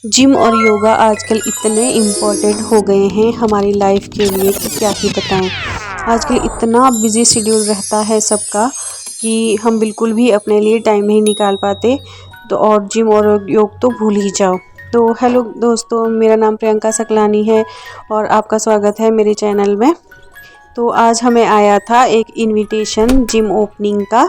Gym और योगा आजकल इतने इम्पोर्टेंट हो गए हैं हमारी लाइफ के लिए कि क्या ही बताएं। आजकल इतना बिजी शेड्यूल रहता है सबका कि हम बिल्कुल भी अपने लिए टाइम नहीं निकाल पाते। तो और जिम और योग तो भूल ही जाओ। तो हेलो दोस्तों, मेरा नाम प्रियंका सकलानी है और आपका स्वागत है मेरे चैनल में। तो आज हमें आया था एक इनविटेशन जिम ओपनिंग का,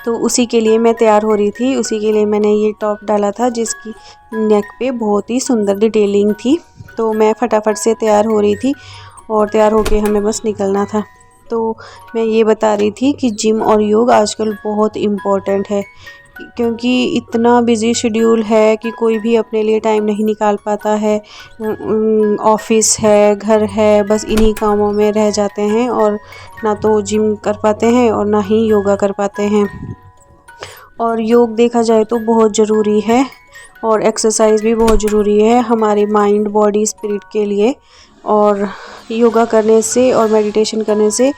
तो उसी के लिए मैं तैयार हो रही थी। उसी के लिए मैंने ये टॉप डाला था जिसकी नेक पे बहुत ही सुंदर डिटेलिंग थी। तो मैं फटाफट से तैयार हो रही थी और तैयार होके हमें बस निकलना था। तो मैं ये बता रही थी कि जिम और योग आजकल बहुत इम्पोर्टेंट है, क्योंकि इतना बिजी शेड्यूल है कि कोई भी अपने लिए टाइम नहीं निकाल पाता है। ऑफिस है, घर है, बस इन्हीं कामों में रह जाते हैं और ना तो जिम कर पाते हैं और ना ही योगा कर पाते हैं। और योग देखा जाए तो बहुत ज़रूरी है और एक्सरसाइज भी बहुत ज़रूरी है हमारे माइंड, बॉडी, स्पिरिट के लिए। और योगा करने से और मेडिटेशन करने से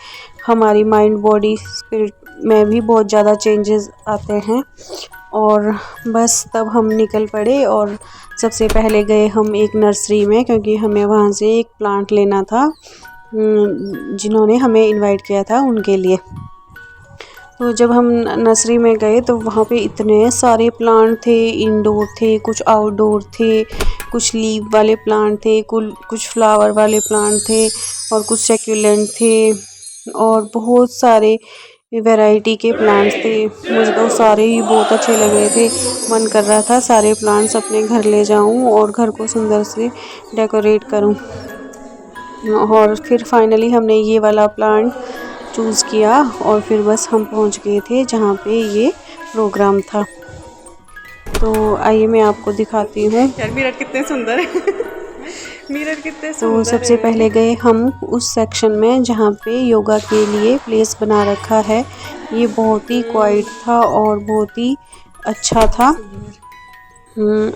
हमारी माइंड, बॉडी, स्पिरिट में भी बहुत ज़्यादा चेंजेस आते हैं। और बस तब हम निकल पड़े और सबसे पहले गए हम एक नर्सरी में, क्योंकि हमें वहाँ से एक प्लांट लेना था जिन्होंने हमें इनवाइट किया था उनके लिए। तो जब हम नर्सरी में गए तो वहाँ पे इतने सारे प्लांट थे, इंडोर थे, कुछ आउटडोर थे, कुछ लीव वाले प्लांट थे, कुछ फ्लावर वाले प्लांट थे और कुछ सेक्युलेंट थे और बहुत सारे वैरायटी के प्लांट्स थे। मुझे तो सारे ही बहुत अच्छे लग रहे थे। मन कर रहा था सारे प्लांट्स अपने घर ले जाऊं और घर को सुंदर से डेकोरेट करूं। और फिर फाइनली हमने ये वाला प्लांट चूज़ किया और फिर बस हम पहुंच गए थे जहाँ पे ये प्रोग्राम था। तो आइए मैं आपको दिखाती हूँ। यार मिरर कितने सुंदर है। मिरर कितने तो सुंदर सबसे है। पहले गए हम उस सेक्शन में जहाँ पे योगा के लिए प्लेस बना रखा है। ये बहुत ही क्वाइट था और बहुत ही अच्छा था।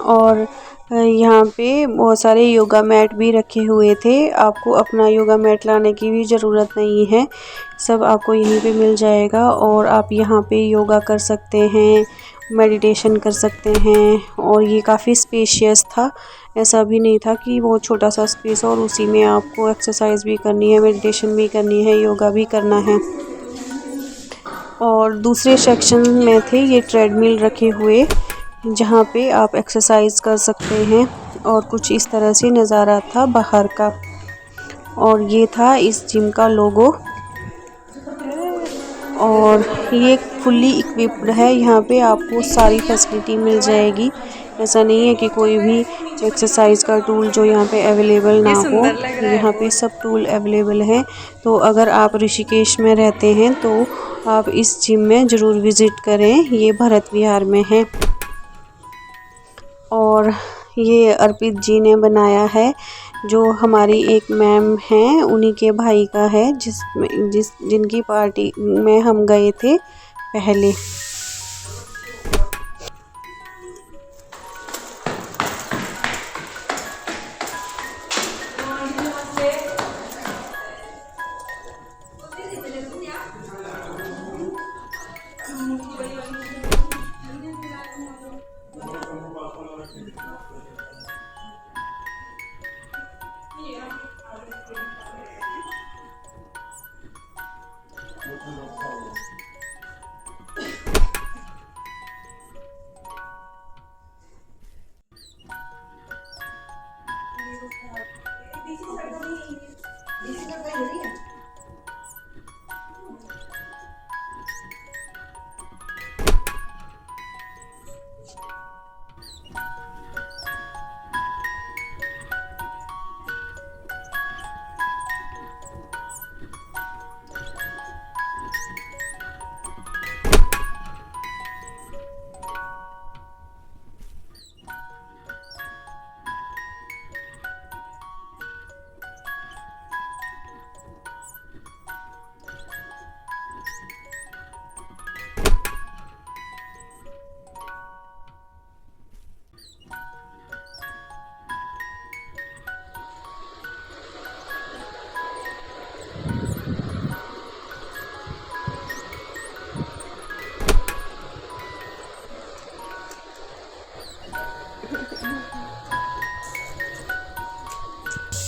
और यहाँ पे बहुत सारे योगा मैट भी रखे हुए थे। आपको अपना योगा मैट लाने की भी ज़रूरत नहीं है, सब आपको यहीं पे मिल जाएगा और आप यहाँ पे योगा कर सकते हैं, मेडिटेशन कर सकते हैं। और ये काफ़ी स्पेशियस था, ऐसा भी नहीं था कि बहुत छोटा सा स्पेस और उसी में आपको एक्सरसाइज भी करनी है, मेडिटेशन भी करनी है, योगा भी करना है। और दूसरे सेक्शन में थे ये ट्रेडमिल रखे हुए जहाँ पे आप एक्सरसाइज कर सकते हैं और कुछ इस तरह से नज़ारा था बाहर का। और ये था इस जिम का लोगो और ये फुल्ली इक्विप्ड है। यहाँ पे आपको सारी फैसिलिटी मिल जाएगी। ऐसा नहीं है कि कोई भी एक्सरसाइज का टूल जो यहाँ पे अवेलेबल ना ये हो, सुंदर लग रहा है यहाँ पे बहुत। सब टूल अवेलेबल हैं। तो अगर आप ऋषिकेश में रहते हैं तो आप इस जिम में ज़रूर विज़िट करें। ये भरत विहार में है और ये अर्पित जी ने बनाया है, जो हमारी एक मैम हैं उन्हीं के भाई का है, जिनकी पार्टी में हम गए थे पहले।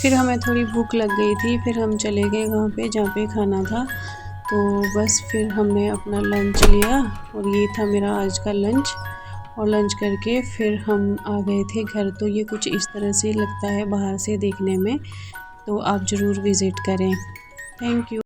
फिर हमें थोड़ी भूख लग गई थी, फिर हम चले गए वहाँ पे जहाँ पे खाना था। तो बस फिर हमने अपना लंच लिया और ये था मेरा आज का लंच। और लंच करके फिर हम आ गए थे घर। तो ये कुछ इस तरह से लगता है बाहर से देखने में, तो आप ज़रूर विज़िट करें। Thank you.